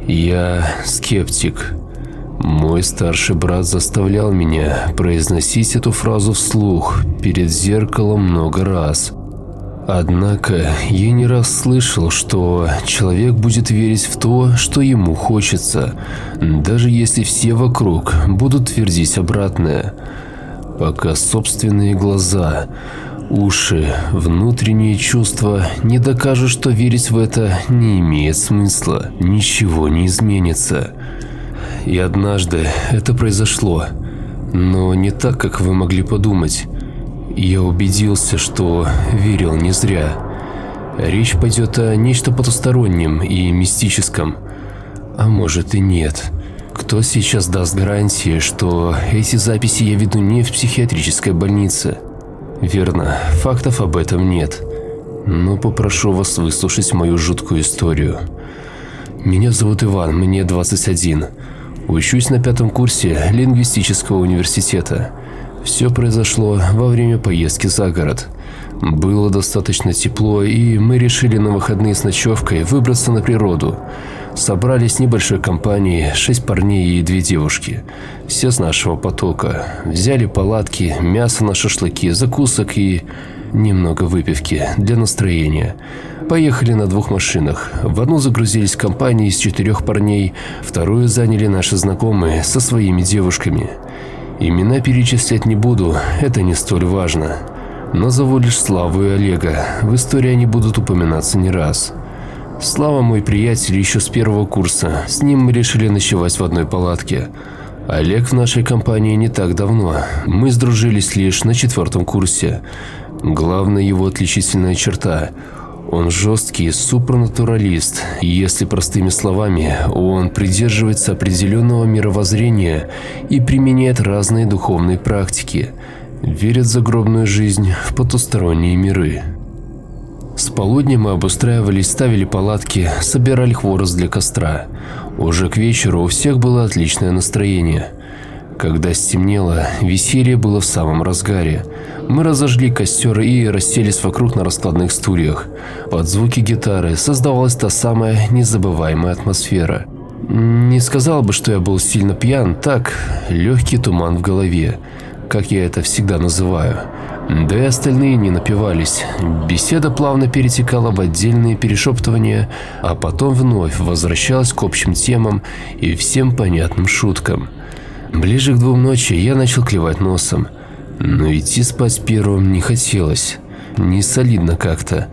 Я скептик. Мой старший брат заставлял меня произносить эту фразу вслух перед зеркалом много раз. Однако я не раз слышал, что человек будет верить в то, что ему хочется, даже если все вокруг будут твердить обратное. Пока собственные глаза, уши, внутренние чувства не докажут, что верить в это не имеет смысла, ничего не изменится. И однажды это произошло, но не так, как вы могли подумать. Я убедился, что верил не зря. Речь пойдет о нечто потустороннем и мистическом. А может и нет. Кто сейчас даст гарантии, что эти записи я веду не в психиатрической больнице? Верно, фактов об этом нет. Но попрошу вас выслушать мою жуткую историю. Меня зовут Иван, мне 21. Учусь на 5-м курсе лингвистического университета. Все произошло во время поездки за город. Было достаточно тепло, и мы решили на выходные с ночевкой выбраться на природу. Собрались небольшой компанией, 6 парней и 2 девушки. Все с нашего потока. Взяли палатки, мясо на шашлыки, закусок и немного выпивки для настроения. Поехали на 2 машинах. В одну загрузились компании из 4 парней, вторую заняли наши знакомые со своими девушками. Имена перечислять не буду, это не столь важно. Назову лишь Славу и Олега, в истории они будут упоминаться не раз. Слава мой приятель еще с 1-го курса, с ним мы решили ночевать в одной палатке. Олег в нашей компании не так давно, мы сдружились лишь на 4-м курсе. Главная его отличительная черта – он жесткий супранатуралист, и если простыми словами, он придерживается определенного мировоззрения и применяет разные духовные практики, верит в загробную жизнь, в потусторонние миры. С полудня мы обустраивались, ставили палатки, собирали хворост для костра. Уже к вечеру у всех было отличное настроение. Когда стемнело, веселье было в самом разгаре. Мы разожгли костер и расселись вокруг на раскладных стульях. Под звуки гитары создавалась та самая незабываемая атмосфера. Не сказал бы, что я был сильно пьян, так, легкий туман в голове, как я это всегда называю. Да и остальные не напивались. Беседа плавно перетекала в отдельные перешептывания, а потом вновь возвращалась к общим темам и всем понятным шуткам. Ближе к 2 ночи я начал клевать носом, но идти спать первым не хотелось, не солидно как-то.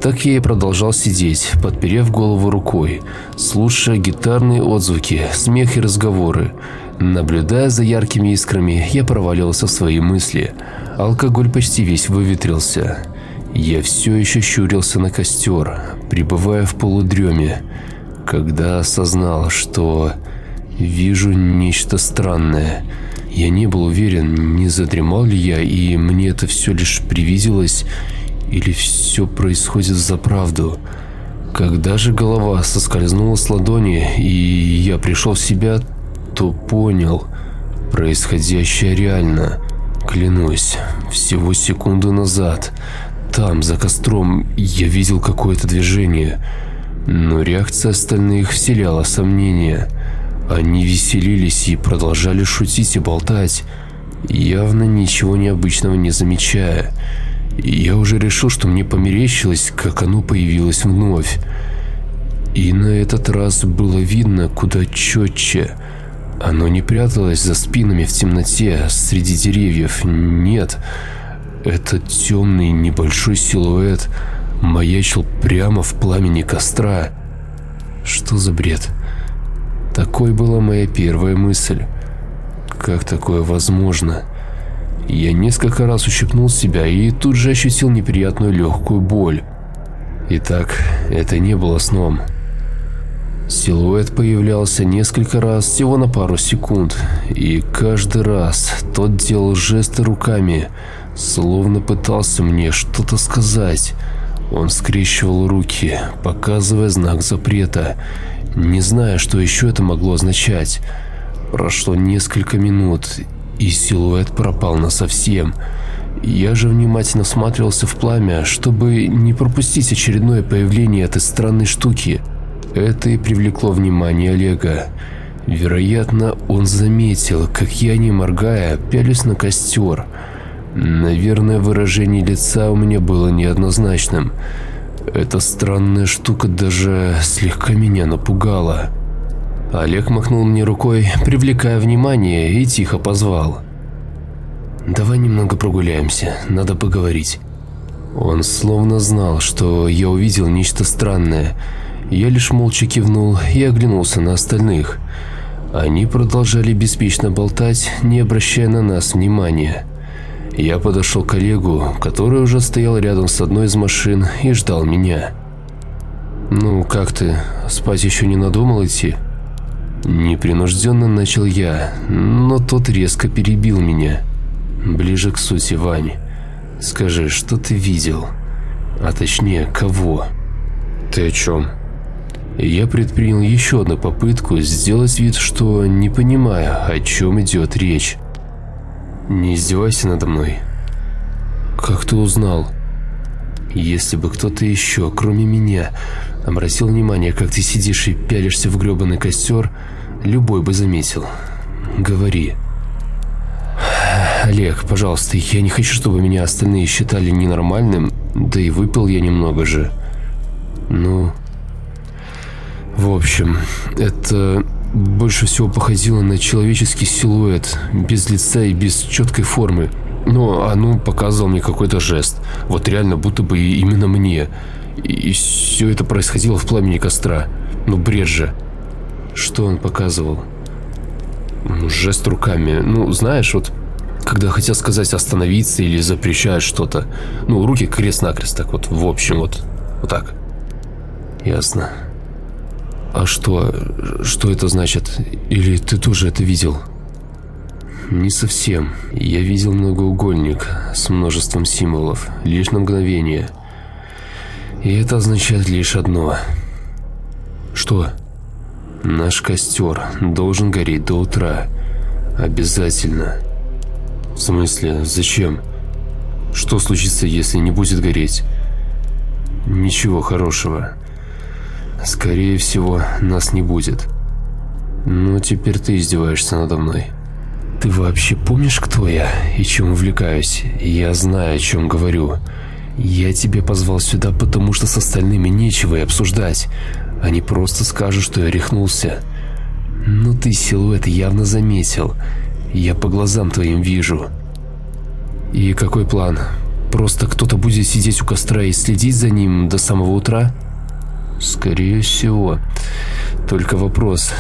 Так я и продолжал сидеть, подперев голову рукой, слушая гитарные отзвуки, смех и разговоры. Наблюдая за яркими искрами, я провалился в свои мысли. Алкоголь почти весь выветрился. Я все еще щурился на костер, пребывая в полудреме, когда осознал, что вижу нечто странное. Я не был уверен, не задремал ли я, и мне это все лишь привиделось, или все происходит взаправду. Когда же голова соскользнула с ладони, и я пришел в себя, то понял, происходящее реально. Клянусь, всего секунду назад, там, за костром, я видел какое-то движение, но реакция остальных вселяла сомнения. Они веселились и продолжали шутить и болтать, явно ничего необычного не замечая. Я уже решил, что мне померещилось, как оно появилось вновь. И на этот раз было видно куда четче. Оно не пряталось за спинами в темноте среди деревьев, нет. Этот темный небольшой силуэт маячил прямо в пламени костра. Что за бред? Такой была моя первая мысль. Как такое возможно? Я несколько раз ущипнул себя и тут же ощутил неприятную легкую боль. Итак, это не было сном. Силуэт появлялся несколько раз всего на пару секунд, и каждый раз тот делал жесты руками, словно пытался мне что-то сказать. Он скрещивал руки, показывая знак запрета, не зная, что еще это могло означать. Прошло несколько минут, и силуэт пропал насовсем. Я же внимательно всматривался в пламя, чтобы не пропустить очередное появление этой странной штуки. Это и привлекло внимание Олега. Вероятно, он заметил, как я, не моргая, пялюсь на костер. Наверное, выражение лица у меня было неоднозначным. Эта странная штука даже слегка меня напугала. Олег махнул мне рукой, привлекая внимание, и тихо позвал. «Давай немного прогуляемся, надо поговорить». Он словно знал, что я увидел нечто странное. Я лишь молча кивнул и оглянулся на остальных. Они продолжали беспечно болтать, не обращая на нас внимания. Я подошел к Олегу, который уже стоял рядом с одной из машин и ждал меня. «Ну, как ты? Спать еще не надумал идти?» Непринужденно начал я, но тот резко перебил меня. «Ближе к сути, Вань. Скажи, что ты видел? А точнее, кого?» «Ты о чем?» Я предпринял еще одну попытку сделать вид, что не понимаю, о чем идет речь. «Не издевайся надо мной». «Как ты узнал?» «Если бы кто-то еще, кроме меня, обратил внимание, как ты сидишь и пялишься в гребаный костер, любой бы заметил. Говори». «Олег, пожалуйста, я не хочу, чтобы меня остальные считали ненормальным, да и выпил я немного же. Ну, в общем, это больше всего походило на человеческий силуэт, без лица и без четкой формы. Но оно показывало мне какой-то жест, вот реально будто бы именно мне. И все это происходило в пламени костра. Ну, бред же». «Что он показывал?» «Жест руками. Ну, знаешь, вот когда хотят сказать остановиться или запрещают что-то. Ну, руки крест-накрест, так вот, в общем, вот так». «Ясно. А что это значит? Или ты тоже это видел?» «Не совсем. Я видел многоугольник с множеством символов, лишь на мгновение. И это означает лишь одно». «Что?» «Наш костер должен гореть до утра. Обязательно». «В смысле? Зачем? Что случится, если не будет гореть?» «Ничего хорошего. Скорее всего, нас не будет. Но теперь ты издеваешься надо мной. Ты вообще помнишь, кто я и чем увлекаюсь? Я знаю, о чем говорю. Я тебя позвал сюда, потому что с остальными нечего и обсуждать. Они просто скажут, что я рехнулся. Но ты силуэт явно заметил. Я по глазам твоим вижу». «И какой план? Просто кто-то будет сидеть у костра и следить за ним до самого утра?» «Скорее всего. Только вопрос,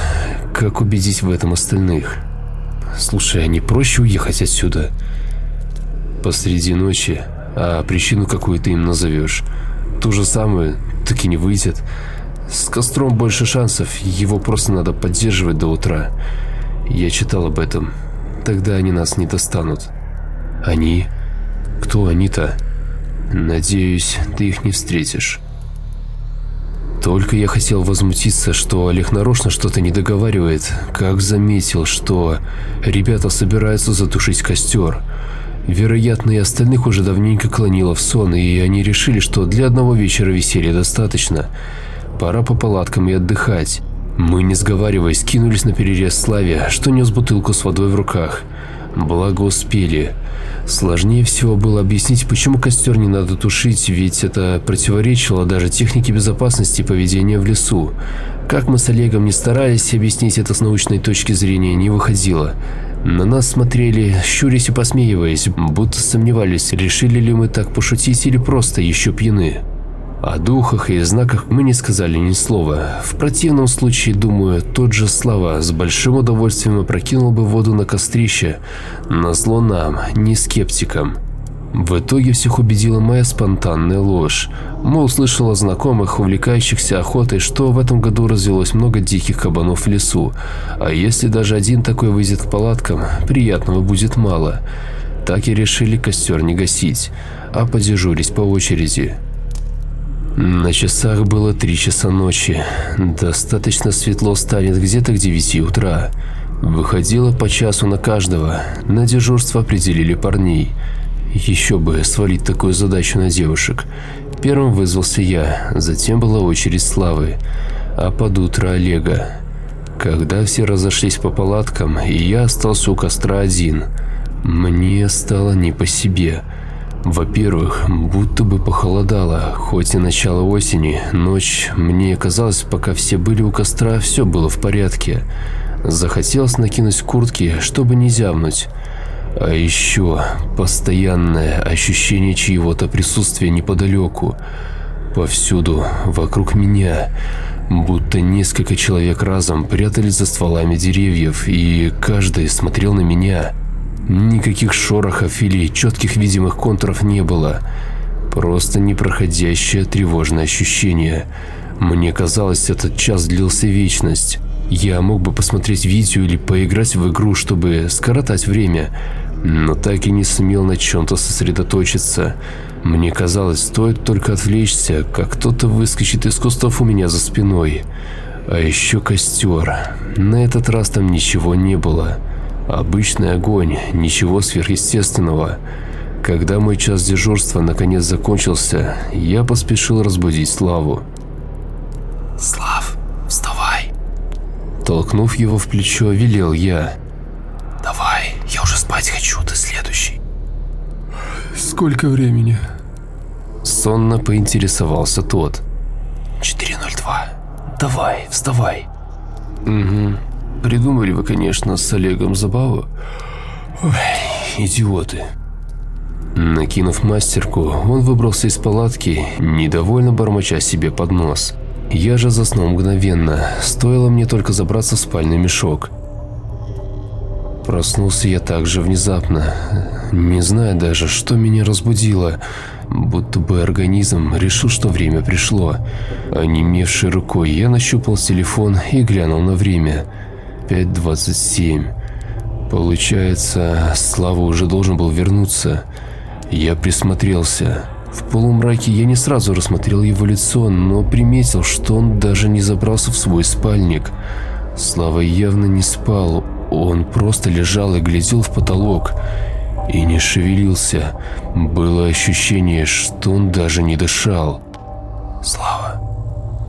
как убедить в этом остальных? Слушай, а не проще уехать отсюда?» «Посреди ночи, а причину какую ты им назовешь? Ту же самую, так и не выйдет. С костром больше шансов, его просто надо поддерживать до утра. Я читал об этом. Тогда они нас не достанут». «Они? Кто они-то?» «Надеюсь, ты их не встретишь». Только я хотел возмутиться, что Олег нарочно что-то не договаривает, как заметил, что ребята собираются затушить костер. Вероятно, и остальных уже давненько клонило в сон, и они решили, что для одного вечера веселья достаточно. Пора по палаткам и отдыхать. Мы, не сговариваясь, кинулись на перерез Славе, что нес бутылку с водой в руках. Благо успели. Сложнее всего было объяснить, почему костер не надо тушить, ведь это противоречило даже технике безопасности поведения в лесу. Как мы с Олегом не старались, объяснить это с научной точки зрения не выходило. На нас смотрели, щурясь и посмеиваясь, будто сомневались, решили ли мы так пошутить или просто еще пьяны. О духах и знаках мы не сказали ни слова. В противном случае, думаю, тот же Слава с большим удовольствием опрокинул бы воду на кострище, назло нам, не скептикам. В итоге всех убедила моя спонтанная ложь. Мы услышали от знакомых, увлекающихся охотой, что в этом году развелось много диких кабанов в лесу, а если даже один такой выйдет к палаткам, приятного будет мало. Так и решили костер не гасить, а подежурить по очереди. На часах было 3 часа ночи. Достаточно светло станет где-то к 9 утра. Выходило по часу на каждого. На дежурство определили парней. Еще бы свалить такую задачу на девушек. Первым вызвался я, затем была очередь Славы. а под утро Олега. Когда все разошлись по палаткам, и я остался у костра один, мне стало не по себе. Во-первых, будто бы похолодало, хоть и начало осени, ночь, мне казалось, пока все были у костра, все было в порядке. Захотелось накинуть куртки, чтобы не зябнуть. А еще постоянное ощущение чьего-то присутствия неподалеку. Повсюду, вокруг меня, будто несколько человек разом прятались за стволами деревьев, и каждый смотрел на меня. Никаких шорохов или четких видимых контуров не было. Просто непроходящее тревожное ощущение. Мне казалось, этот час длился вечность. Я мог бы посмотреть видео или поиграть в игру, чтобы скоротать время, но так и не сумел на чем-то сосредоточиться. Мне казалось, стоит только отвлечься, как кто-то выскочит из кустов у меня за спиной. А еще костер. На этот раз там ничего не было. Обычный огонь, ничего сверхъестественного. Когда мой час дежурства наконец закончился, я поспешил разбудить Славу. «Слав, вставай!» Толкнув его в плечо, велел я. «Давай, я уже спать хочу, ты следующий». «Сколько времени?» Сонно поинтересовался тот. 4:02. Давай, вставай. Угу. Придумали вы, конечно, с Олегом забаву. Ой, идиоты. Накинув мастерку, он выбрался из палатки, недовольно бормоча себе под нос. Я же заснул мгновенно, стоило мне только забраться в спальный мешок. Проснулся я так же внезапно, не зная даже, что меня разбудило, будто бы организм решил, что время пришло. Онемевшей рукой я нащупал телефон и глянул на время. 5:27. Получается, Слава уже должен был вернуться. Я присмотрелся. В полумраке я не сразу рассмотрел его лицо, но приметил, что он даже не забрался в свой спальник. Слава явно не спал, он просто лежал и глядел в потолок. И не шевелился. Было ощущение, что он даже не дышал. «Слава,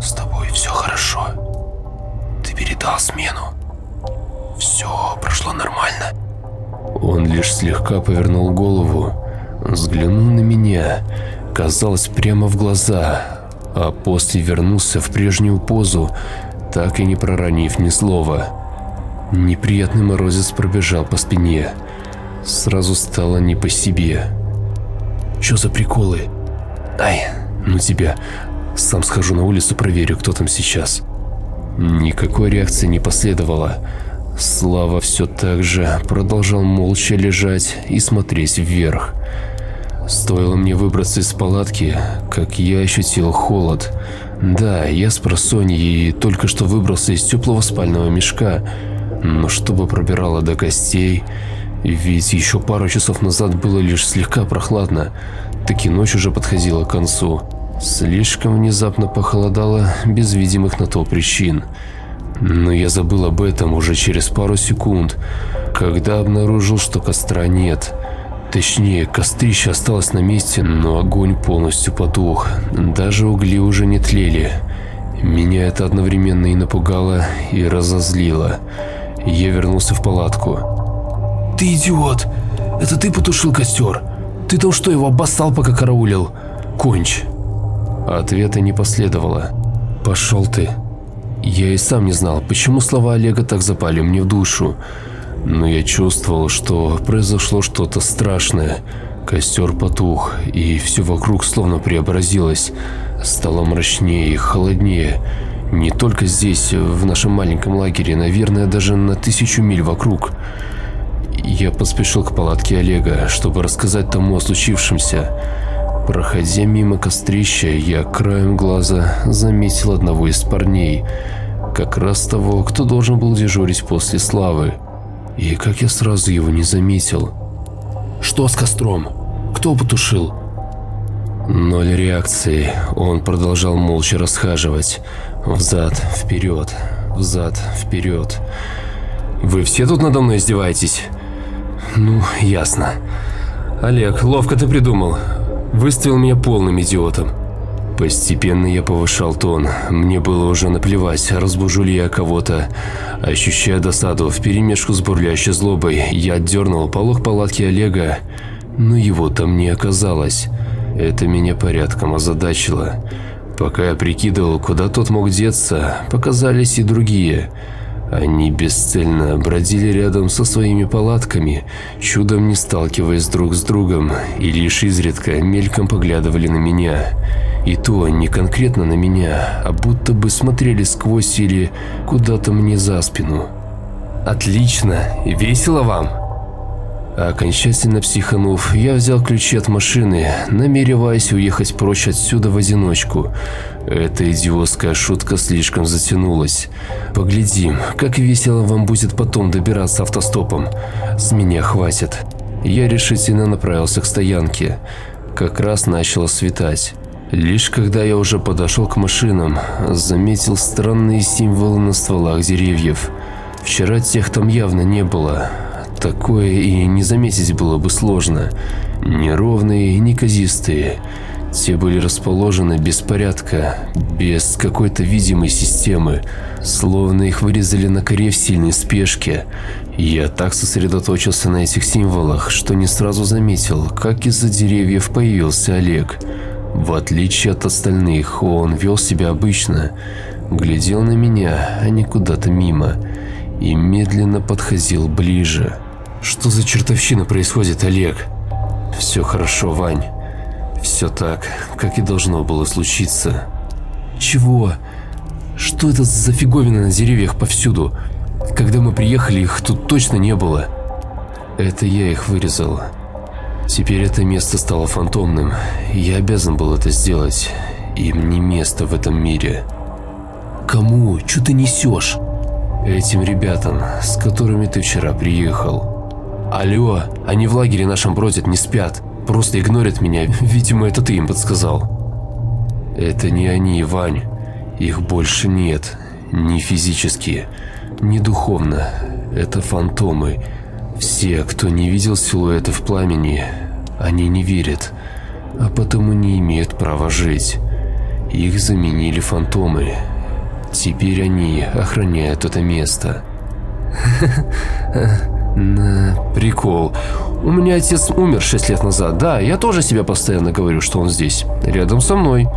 с тобой все хорошо. Ты передал смену. Все прошло нормально». Он лишь слегка повернул голову, взглянул на меня, казалось, прямо в глаза, а после вернулся в прежнюю позу, так и не проронив ни слова. Неприятный морозец пробежал по спине. Сразу стало не по себе. «Чё за приколы? Ай, ну тебя. Сам схожу на улицу, проверю, кто там сейчас». Никакой реакции не последовало. Слава все так же продолжал молча лежать и смотреть вверх. Стоило мне выбраться из палатки, как я ощутил холод. Да, я спросонья и только что выбрался из теплого спального мешка, но чтобы пробирало до костей, ведь еще пару часов назад было лишь слегка прохладно, так и ночь уже подходила к концу. Слишком внезапно похолодало без видимых на то причин. Но я забыл об этом уже через пару секунд, когда обнаружил, что костра нет. Точнее, кострище осталось на месте, но огонь полностью потух. Даже угли уже не тлели. Меня это одновременно и напугало, и разозлило. Я вернулся в палатку. «Ты идиот! Это ты потушил костер? Ты там что, его обоссал, пока караулил? Кончь!» Ответа не последовало. «Пошел ты». Я и сам не знал, почему слова Олега так запали мне в душу. Но я чувствовал, что произошло что-то страшное. Костер потух, и все вокруг словно преобразилось. Стало мрачнее и холоднее. Не только здесь, в нашем маленьком лагере, наверное, даже на 1000 миль вокруг. Я поспешил к палатке Олега, чтобы рассказать тому о случившемся. Проходя мимо кострища, я краем глаза заметил одного из парней, как раз того, кто должен был дежурить после Славы. И как я сразу его не заметил. «Что с костром? Кто потушил?» Ноль реакции. Он продолжал молча расхаживать. Взад, вперед, взад, вперед. «Вы все тут надо мной издеваетесь?» «Ну, ясно. Олег, ловко ты придумал. Выставил меня полным идиотом». Постепенно я повышал тон. Мне было уже наплевать, разбужу ли я кого-то. Ощущая досаду вперемешку с бурлящей злобой, я отдернул полог палатки Олега, но его там не оказалось. Это меня порядком озадачило. Пока я прикидывал, куда тот мог деться, показались и другие. Они бесцельно бродили рядом со своими палатками, чудом не сталкиваясь друг с другом, и лишь изредка мельком поглядывали на меня. И то не конкретно на меня, а будто бы смотрели сквозь или куда-то мне за спину. «Отлично! Весело вам?» Окончательно психанув, я взял ключи от машины, намереваясь уехать прочь отсюда в одиночку. Эта идиотская шутка слишком затянулась. Поглядим, как весело вам будет потом добираться автостопом. С меня хватит. Я решительно направился к стоянке. Как раз начало светать. Лишь когда я уже подошел к машинам, заметил странные символы на стволах деревьев. Вчера тех там явно не было. Такое и не заметить было бы сложно. Неровные, неказистые. Те были расположены без порядка, без какой-то видимой системы, словно их вырезали на коре в сильной спешке. Я так сосредоточился на этих символах, что не сразу заметил, как из-за деревьев появился Олег. В отличие от остальных, он вел себя обычно, глядел на меня, а не куда-то мимо, и медленно подходил ближе. «Что за чертовщина происходит, Олег?» «Все хорошо, Вань. Все так, как и должно было случиться». «Чего? Что это за фиговина на деревьях повсюду? Когда мы приехали, их тут точно не было». «Это я их вырезал. Теперь это место стало фантомным. Я обязан был это сделать. Им не место в этом мире». «Кому? Что ты несешь?» «Этим ребятам, с которыми ты вчера приехал». «Алло, они в лагере нашем бродят, не спят. Просто игнорят меня. Видимо, это ты им подсказал». «Это не они, Вань. Их больше нет. Ни физически, ни духовно. Это фантомы. Все, кто не видел силуэта в пламени, они не верят, а потому не имеют права жить. Их заменили фантомы. Теперь они охраняют это место». Прикол. У меня отец умер 6 лет назад. Да, я тоже себе постоянно говорю, что он здесь, рядом со мной.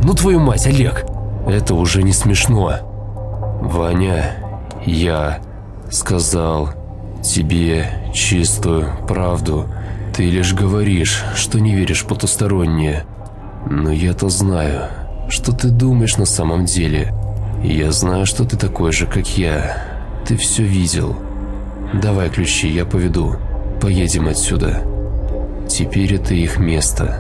Ну твою мать, Олег. Это уже не смешно. Ваня, я сказал тебе чистую правду. Ты лишь говоришь, что не веришь в потустороннее. Но я-то знаю, что ты думаешь на самом деле. Я знаю, что ты такой же, как я. Ты все видел. Давай ключи, я поведу. Поедем отсюда. Теперь это их место.